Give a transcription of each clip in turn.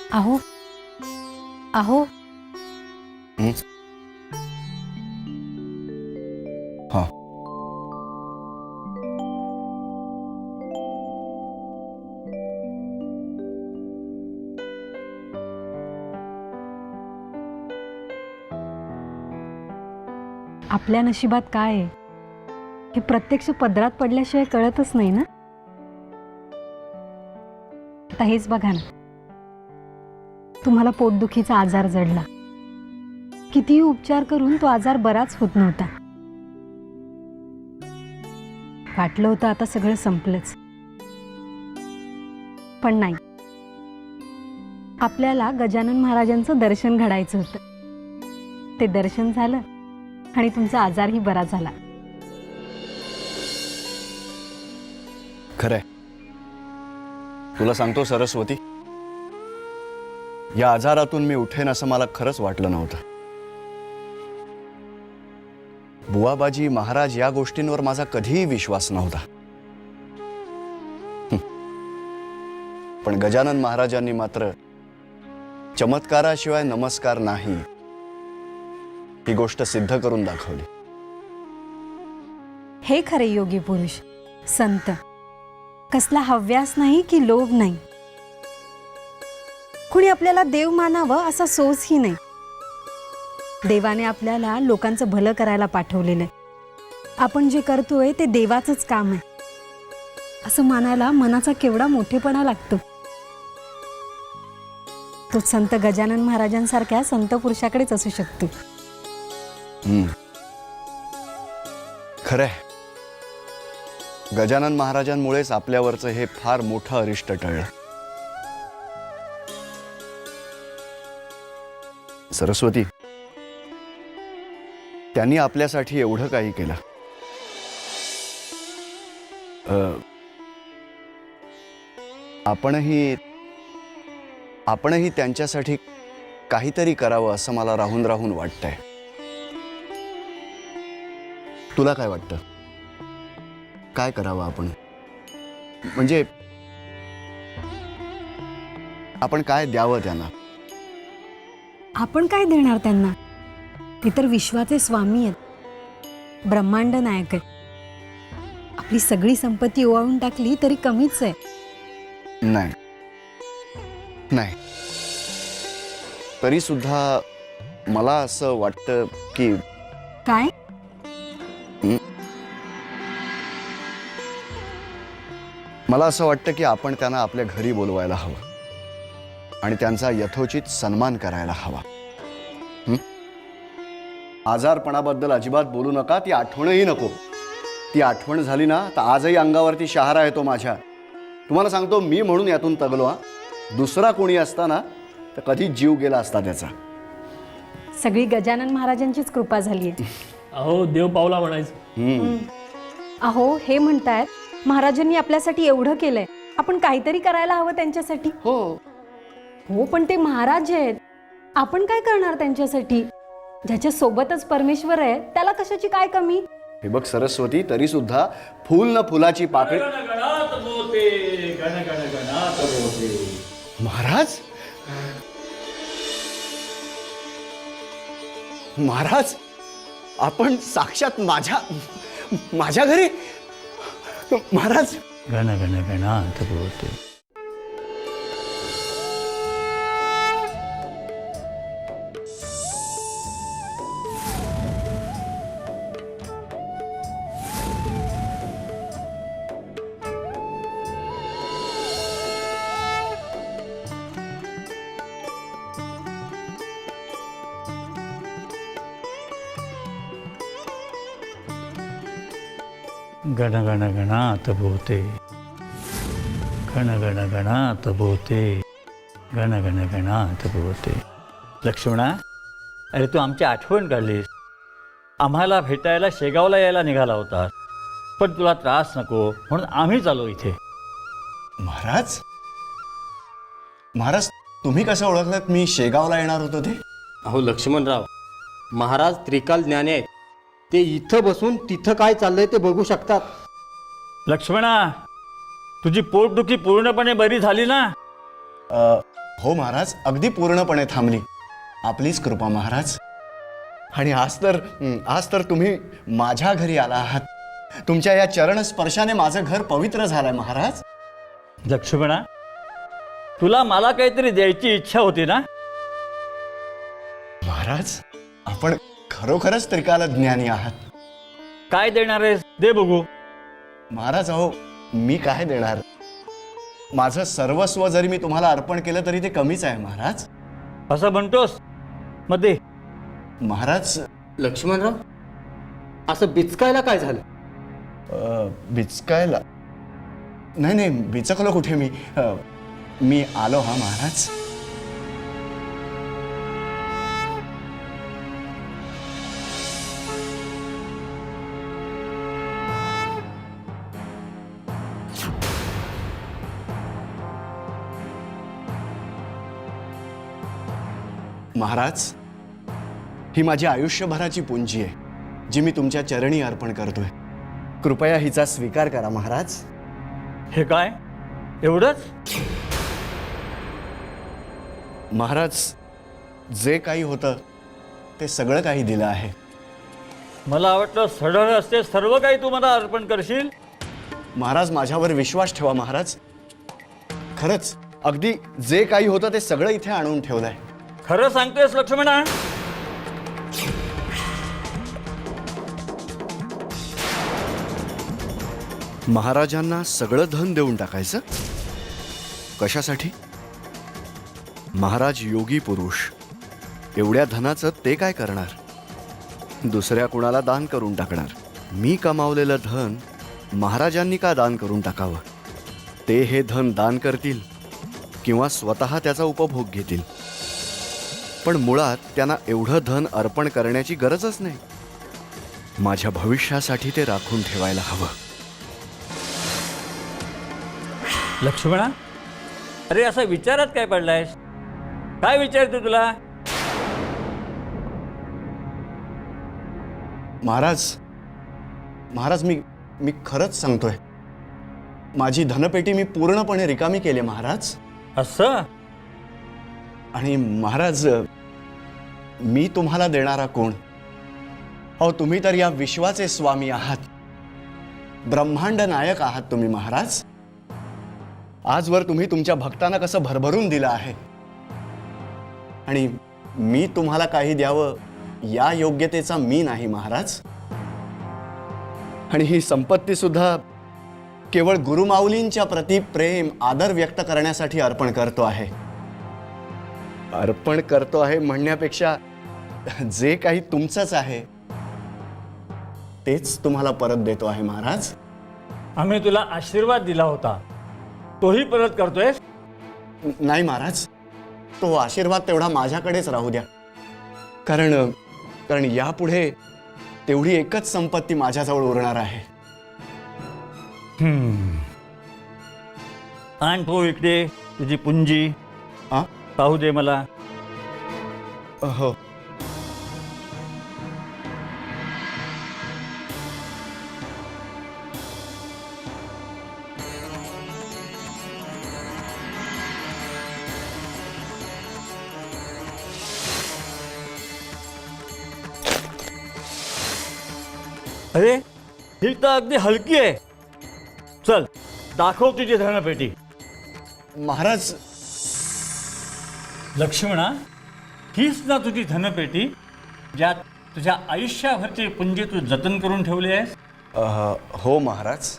अहो अहो हाँ आपल्या नशिबात काय आहे हे प्रत्यक्ष पदरात पडल्याशिवाय कळतच नाही ना। आता हेच बघा ना, तुम्हाला पोटदुखीचा आजार जडला, कितीही उपचार करून तो आजार बराच होत नव्हता। वाटलं होतं आता सगळं संपलंच, पण नाही। आपल्याला गजानन महाराजांचं दर्शन घडायचं होतं, ते दर्शन झालं आणि तुमचा आजारही बरा झाला। खरंय, तुला सांगतो सरस्वती, या आजारातून मी उठेन असं मला खरंच वाटलं नव्हतं। बुवाबाजी महाराज या गोष्टींवर माझा कधीही विश्वास नव्हता, पण गजानन महाराजांनी मात्र चमत्काराशिवाय नमस्कार नाही ही गोष्ट सिद्ध करून दाखवली। हे खरे योगी पुरुष संत, कसला हव्यास नाही की लोभ नाही, कुणी आपल्याला देव मानावं असा सोसही नाही। देवाने आपल्याला लोकांचं भलं करायला पाठवलेलं आहे, आपण जे करतोय ते देवाचंच काम आहे असं मानायला मनाचा केवढा मोठेपणा लागतो। तो संत गजानन महाराजांसारख्या संत पुरुषाकडेच असू शकतो। खरंय, गजानन महाराजांमुळेच आपल्यावरचं हे फार मोठं अरिष्ट टळलं। सरस्वती, त्यांनी आपल्यासाठी एवढं काही केलं, आपणही त्यांच्यासाठी काहीतरी करावं असं मला राहून राहून वाटतंय। तुला काय वाटतं, काय करावं आपण? म्हणजे आपण काय द्यावं त्यांना? आपण काय देणार त्यांना? ते तर विश्वाचे स्वामी आहेत, ब्रह्मांड नायक आहेत। आपली सगळी संपत्ती ओवाळून टाकली तरी कमीच आहे। नाही नाही, तरी सुद्धा मला असं वाटतं की काय? मला असं वाटतं की आपण त्यांना आपल्या घरी बोलवायला हवं आणि त्यांचा यथोचित सन्मान करायला हवा। आजारपणाबद्दल अजिबात बोलू नका, ती आठवणही नको। ती आठवण झाली ना तर आजही अंगावरती शहारा येतो माझ्या। तुम्हाला सांगतो, मी म्हणून यातून तगलो हा, दुसरा कोणी असता ना तर कधी जीव गेला असता त्याचा। सगळी गजानन महाराजांचीच कृपा झाली आहे। अहो देव पावला म्हणायचं। अहो हे म्हणतायत महाराजांनी आपल्यासाठी एवढं केलंय, आपण काहीतरी करायला हवं त्यांच्यासाठी। हो हो, पण ते महाराज आहेत, आपण काय करणार त्यांच्यासाठी? ज्याच्या सोबतच परमेश्वर आहे त्याला कशाची काय कमी? हे बघ सरस्वती, तरी सुद्धा फूल न फुलाची पाकळी। महाराज, महाराज, आपण साक्षात माझ्या घरी? महाराज, गण गण गणात बोलते। गण गण गणात बोते, गण गण गणात बोते, गण गण गणात बोते। लक्ष्मणा, अरे तू आमची आठवण काढलीस। आम्हाला भेटायला शेगावला यायला निघाला होतास, पण तुला त्रास नको म्हणून आम्ही चालू इथे। महाराज, महाराज, तुम्ही कसं ओळखलात मी शेगावला येणार होतो ते? अहो लक्ष्मणराव, महाराज त्रिकाल ज्ञानी आहेत, ते इथं बसून तिथं काय चाललंय ते बघू शकतात। लक्ष्मणा, तुझी पोटदुखी पूर्णपणे बरी झाली ना? हो महाराज, अगदी पूर्णपणे थांबली. आपलीच कृपा महाराज. आणि आज तर तुम्ही माझ्या घरी आला आहात. तुमच्या या चरण स्पर्शाने माझं घर पवित्र झालंय महाराज. लक्ष्मणा, तुला मला काहीतरी द्यायची इच्छा होती ना? महाराज, आपण खरोखरच त्रिकाल ज्ञानी आहात. काय देणार आहेस? दे बघू. महाराज, अहो मी काय देणार? माझं सर्वस्व जरी मी तुम्हाला अर्पण केलं तरी ते कमीच आहे महाराज. असं म्हणतोस? मग दे. महाराज, लक्ष्मणराव, असं बिचकायला काय झालं? बिचकायला नाही, बिचकलो कुठे मी? मी आलो हा महाराज. महाराज, ही माझी आयुष्यभराची पुंजी आहे जी मी तुमच्या चरणी अर्पण करतोय. कृपया हिचा स्वीकार करा महाराज. हे काय? एवढंच? महाराज, जे काही होतं ते सगळं काही दिलं आहे. मला वाटलं सडळ असते सर्व काही तू मला अर्पण करशील. महाराज, माझ्यावर विश्वास ठेवा महाराज. खरंच अगदी जे काही होतं ते सगळं इथे आणून ठेवलंय. खरं सांगतोयस लक्ष्मणा? महाराजांना सगळं धन देऊन टाकायचं? कशासाठी? महाराज योगी पुरुष, एवढ्या धनाचं ते काय करणार? दुसऱ्या कुणाला दान करून टाकणार. मी कमावलेलं धन महाराजांनी का दान करून टाकावं? ते हे धन दान करतील किंवा स्वतः त्याचा उपभोग घेतील. पण मुळात त्यांना एवढं धन अर्पण करण्याची गरजच नाही. माझ्या भविष्यासाठी ते राखून ठेवायला हवं. लक्ष्मणा, अरे असा विचारात काय पडलायस? काय विचारतो तुला? महाराज, मी खरंच सांगतोय, माझी धनपेटी मी पूर्णपणे रिकामी केली महाराज. असं? आणि महाराज, मी तुम्हाला देणारा कोण? अहो, तुम्ही तर या विश्वाचे स्वामी आहात. ब्रह्मांड नायक आहात तुम्ही महाराज. आजवर तुम्ही तुमच्या भक्तांना कसं भरभरून दिलं आहे. आणि मी तुम्हाला काही द्यावं या योग्यतेचा मी नाही महाराज. आणि ही संपत्ती सुद्धा केवळ गुरुमाऊलींच्या प्रति प्रेम आदर व्यक्त करण्यासाठी अर्पण करतो आहे. अर्पण करतो आहे म्हणण्यापेक्षा जे काही तुमचंच आहे तेच तुम्हाला परत देतो आहे महाराज. आम्ही तुला आशीर्वाद दिला होता, तोही परत करतोयस? नाही महाराज, तो आशीर्वाद तेवढा माझ्याकडेच राहू द्या. कारण यापुढे तेवढी एकच संपत्ती माझ्याजवळ उरणार आहे. आण तो इकडे तुझी पुंजी. हा? पाहू दे मला. हो. अरे ही तर अगदी हलकी आहे. चल दाखव तुझी धनपेटी. महाराज, लक्ष्मणा, हीच ना तुझी धनपेटी ज्यात तुझ्या आयुष्याभरची पुंजी तू जतन करून ठेवली आहेस? हो महाराज.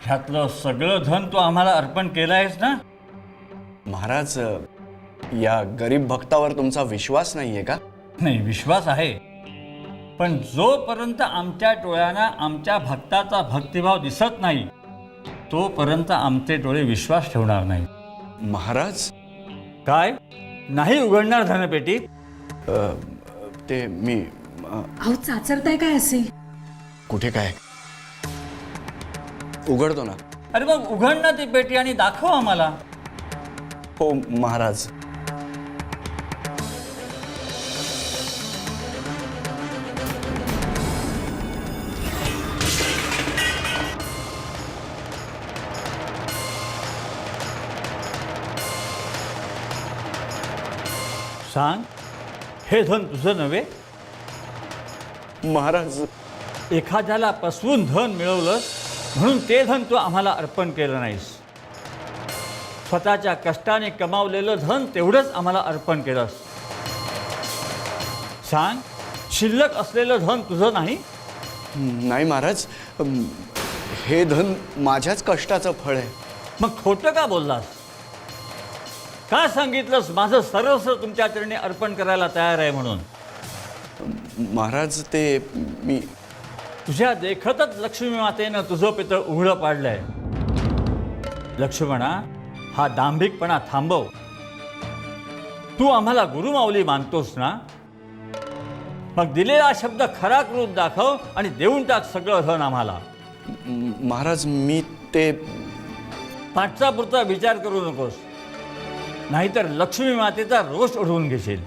ह्यातलं सगळं धन तू आम्हाला अर्पण केलं आहेस ना? महाराज, या गरीब भक्तावर तुमचा विश्वास नाहीये का? नाही, विश्वास आहे. पण जोपर्यंत आमच्या डोळ्यांना आमच्या भक्ताचा भक्तिभाव दिसत नाही तोपर्यंत आमचे डोळे विश्वास ठेवणार नाही. महाराज, काय नाही उघडणार धनपेटी? ते मी अहो, चाचरताय काय असे? कुठे काय उघडतो ना. अरे मग उघड ना ती पेटी आणि दाखव आम्हाला. हो महाराज. सांग, हे धन तुझं नव्हे? महाराज, एखाद्याला पसवून धन मिळवलं म्हणून ते धन तू आम्हाला अर्पण केलं नाहीस. स्वतःच्या कष्टाने कमावलेलं धन तेवढंच आम्हाला अर्पण केलंस. सांग, शिल्लक असलेलं धन तुझं नाही? नाही महाराज, हे धन माझ्याच कष्टाचं फळ आहे. मग खोटं का बोललास? का सांगितलंस माझं सर्वस्व तुमच्या चरणी अर्पण करायला तयार आहे म्हणून? महाराज, ते मी तुझ्या देखतच लक्ष्मी मातेनं तुझं पितळ उघडं पाडलंय. लक्ष्मणा, हा दांभिकपणा थांबव. तू आम्हाला गुरुमाऊली मानतोस ना? मग दिलेला शब्द खरा करून दाखव आणि देऊन टाक सगळं धन आम्हाला. महाराज, मी ते पाठचा पुरता विचार करू नकोस, नाहीतर लक्ष्मी मातेचा रोष ओढवून घेशील.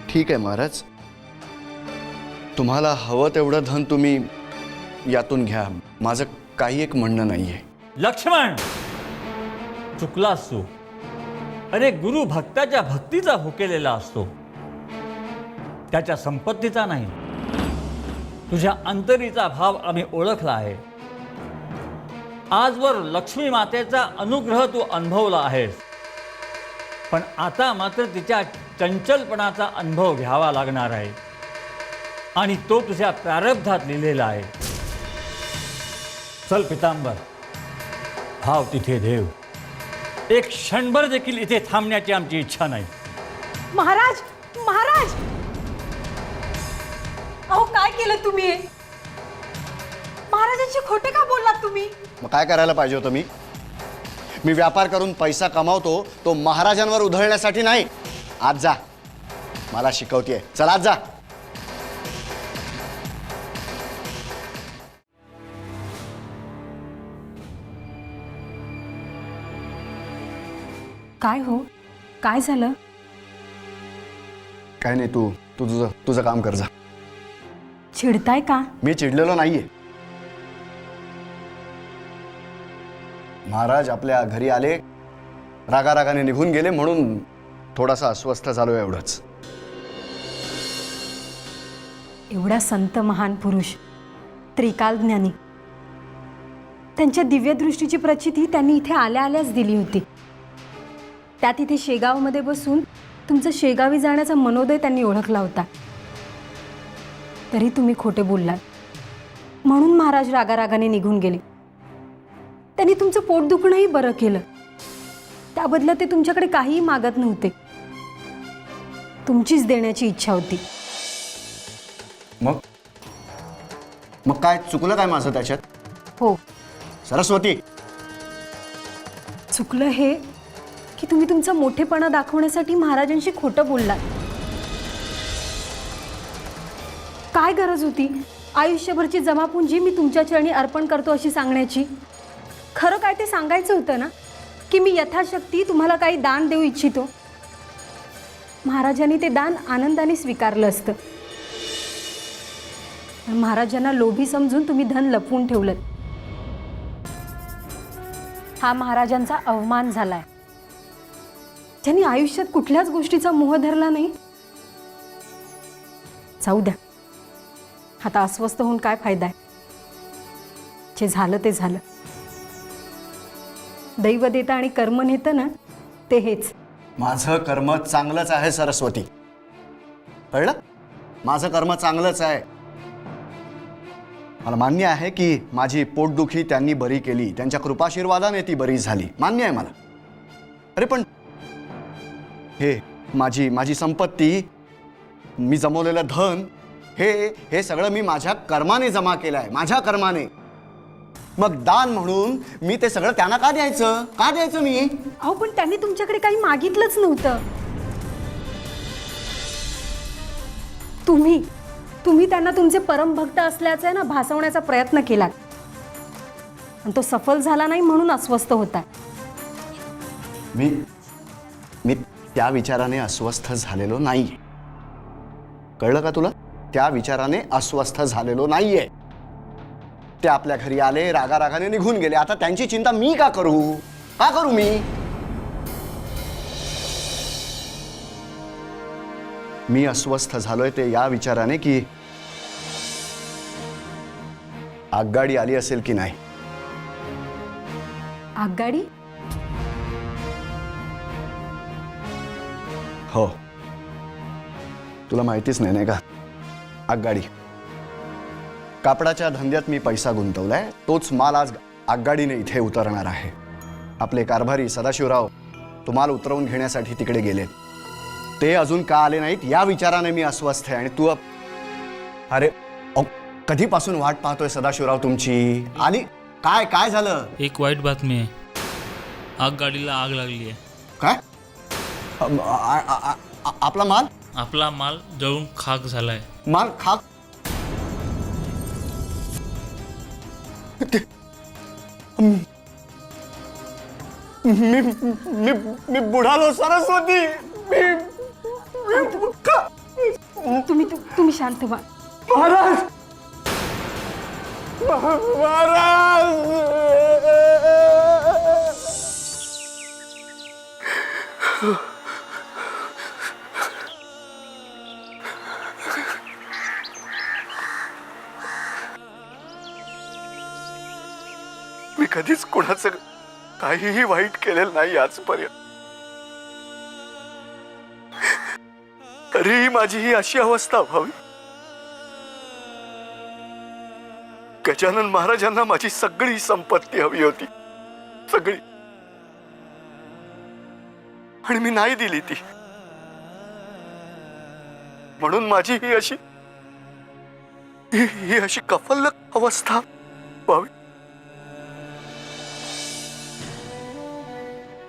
ठीक आहे महाराज, तुम्हाला हवं तेवढं धन तुम्ही यातून घ्या. माझं काही एक म्हणणं नाही आहे. लक्ष्मण, चुकलास तू. अरे, गुरु भक्ताच्या भक्तीचा भुकेलेला असतो, त्याच्या संपत्तीचा नाही. तुझ्या अंतरीचा भाव आम्ही ओळखला आहे. आजवर लक्ष्मी मातेचा अनुग्रह तू अनुभवला आहेस, पण आता मात्र तिच्या चंचलपणाचा अनुभव घ्यावा लागणार आहे, आणि तो तुझ्या प्रारब्धात लिहिलेला आहे. चल पितांबर, भाव तिथे देव. एक क्षणभर देखील इथे थांबण्याची आमची इच्छा नाही. महाराज, महाराज, अहो काय केलं तुम्ही? महाराजांची खोटे का बोललात तुम्ही? मग काय करायला पाहिजे होतं मी? मी व्यापार करून पैसा कमावतो, तो महाराजांवर उधळण्यासाठी नाही. आज जा, मला शिकवतेय. चल आज जा. काय हो, काय झालं? काय नाही, तू तुझं तुझं काम कर जा. चिडताय का? मी चिडलेलो नाहीये. महाराज आपल्या घरी आले, रागारागाने निघून गेले म्हणून थोडासा अस्वस्थ झालोय, एवढंच. एवढा संत महान पुरुष, त्रिकाल ज्ञानी, त्यांच्या दिव्य दृष्टीची प्रचिती त्यांनी इथे आल्या आल्याच दिली होती. त्यात इथे शेगावमध्ये बसून तुमचं शेगावी जाण्याचा मनोदय त्यांनी ओळखला होता. तरी तुम्ही खोटे बोललात म्हणून महाराज रागारागाने निघून गेले. त्यांनी तुमचं पोट दुखणंही बरं केलं. त्या बदल्यात ते तुमच्याकडे काहीही मागत नव्हते, तुमचीच देण्याची इच्छा होती. मग मग काय चुकलं काय माझं त्याच्यात? हो, सरस्वती, चुकलं हे की तुम्ही तुमचा मोठेपणा दाखवण्यासाठी महाराजांशी खोटं बोललात. काय गरज होती आयुष्यभरची जमापुंजी मी तुमच्या चरणी अर्पण करतो अशी सांगण्याची? खरं काय ते सांगायचं होतं ना, की मी यथाशक्ती तुम्हाला काही दान देऊ इच्छितो. महाराजांनी ते दान आनंदाने स्वीकारलं असतं, पण महाराजांना लोभी समजून तुम्ही धन लपवून ठेवलं. हा महाराजांचा अवमान झालाय. ज्यांनी आयुष्यात कुठल्याच गोष्टीचा मोह धरला नाही. जाऊ द्या, आता अस्वस्थ होऊन काय फायदा आहे? जे झालं ते झालं. दैव देतं आणि कर्म नेतं ना, ते हेच. माझं कर्म चांगलंच आहे सरस्वती, कळलं? माझं कर्म चांगलंच आहे. मला मान्य आहे की माझी पोटदुखी त्यांनी बरी केली, त्यांच्या कृपाशीर्वादाने ती बरी झाली, मान्य आहे मला. अरे पण हे माझी संपत्ती, मी जमवलेलं धन, हे सगळं मी माझ्या कर्माने जमा केलं आहे, माझ्या कर्माने. मग दान म्हणून मी ते सगळं त्यांना का द्यायचं? का द्यायचं मी? अहो, पण त्यांनी तुमच्याकडे काही मागितलंच नव्हतं. तुम्ही त्यांना तुमचे परमभक्त असल्याचे ना भासवण्याचा प्रयत्न केला, आणि तो सफल झाला नाही म्हणून अस्वस्थ होता. मी त्या विचाराने अस्वस्थ झालेलो नाहीये, कळलं का तुला? त्या विचाराने अस्वस्थ झालेलो नाहीये. ते आपल्या घरी आले, रागारागाने निघून गेले. आता त्यांची चिंता मी का करू? का करू मी? मी अस्वस्थ झालोय ते या विचाराने की आगगाडी आली असेल की नाही. आगगाडी? हो, तुला माहितीच नाही का? आगगाडी. कापडाच्या धंद्यात मी पैसा गुंतवलाय, तोच माल आज आगगाडीने इथे उतरणार आहे. आपले कारभारी सदाशिवराव तो माल उतरवून घेण्यासाठी तिकडे गेले. ते अजून का आले नाहीत या विचाराने मी अस्वस्थ आहे. आणि तू अरे कधीपासून वाट पाहतोय सदाशिवराव तुमची. आली काय काय झालं? एक वाईट बातमी आहे. आगगाडीला आग लागली आहे. काय? आपला माल? आपला माल जळून खाक झालाय. माल खाक? मी मी मी बुडालो सरस्वती. तुम्ही शांत व्हा. महाराज, महाराज. मी कधीच कोणाचं काहीही वाईट केलेलं नाही आजपर्यंत. तरीही माझी ही अशी अवस्था व्हावी. गजानन महाराजांना माझी सगळी संपत्ती हवी होती, सगळी. आणि मी नाही दिली ती. म्हणून माझी ही अशी ही अशी कफल्लक अवस्था व्हावी.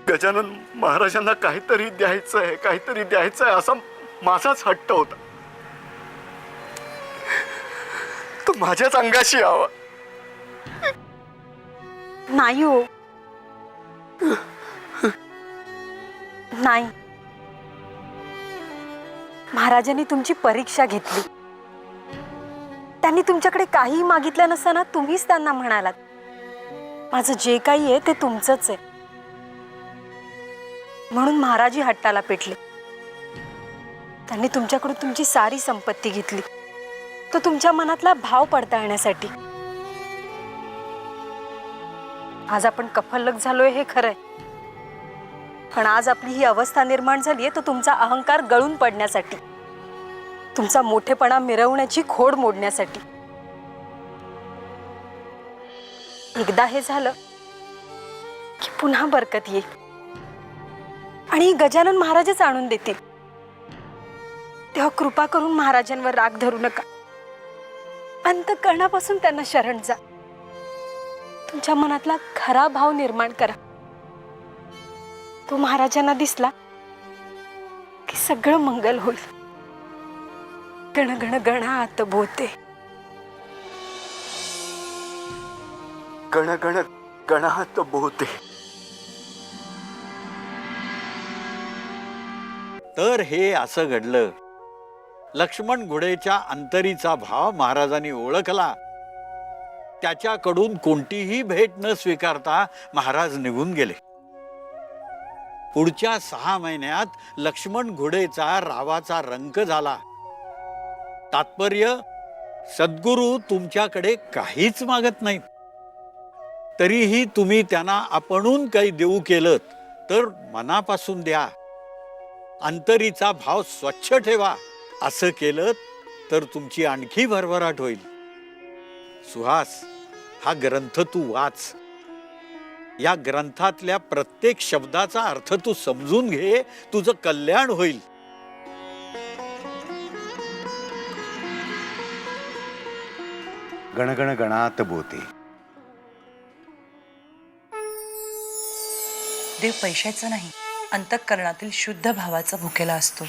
गजानन महाराजांना काहीतरी द्यायचंय, काहीतरी द्यायचंय असा माझाच हट्ट होता. तो माझ्याच अंगाशी यावा. नाही हो, नाही. महाराजांनी तुमची परीक्षा घेतली. त्यांनी तुमच्याकडे काहीही मागितलं नसताना तुम्हीच त्यांना म्हणालात, माझं जे काही आहे ते तुमचंच आहे. म्हणून महाराजी हट्टाला पेटले. त्यांनी तुमच्याकडून तुमची सारी संपत्ती घेतली, तो तुमच्या मनातला भाव पडताळण्यासाठी. आज आपण कफल्लक झालोय हे खरंय, पण आज आपली ही अवस्था निर्माण झालीये तो तुमचा अहंकार गळून पडण्यासाठी, तुमचा मोठेपणा मिरवण्याची खोड मोडण्यासाठी. एकदा हे झालं की पुन्हा बरकत येईल आणि गजानन महाराजच आणून देतील. तेव्हा कृपा करून महाराजांवर राग धरू नका. अंतःकरणापासून त्यांना शरण जा. तुमच्या मनातला खरा भाव निर्माण करा. तो महाराजांना दिसला की सगळं मंगल होईल. गण गण गणात बोते. गण गण गणात बोते. तर हे असं घडलं. लक्ष्मण घोडेच्या अंतरीचा भाव महाराजांनी ओळखला. त्याच्याकडून कोणतीही भेट न स्वीकारता महाराज निघून गेले. पुढच्या 6 महिन्यात लक्ष्मण घोडेचा रावाचा रंक झाला. तात्पर्य, सद्गुरू तुमच्याकडे काहीच मागत नाहीत. तरीही तुम्ही त्यांना आपणून काही देऊ केलं तर मनापासून द्या. अंतरीचा भाव स्वच्छ ठेवा. असं केलं तर तुमची आणखी भरभराट होईल. सुहास, हा ग्रंथ तू वाच. या ग्रंथातल्या प्रत्येक शब्दाचा अर्थ तू समजून घे. तुझं कल्याण होईल. गणगण गणात बोते. देव पैशाचा नाही, अंतःकरणातील शुद्ध भावाचा भुकेला असतो.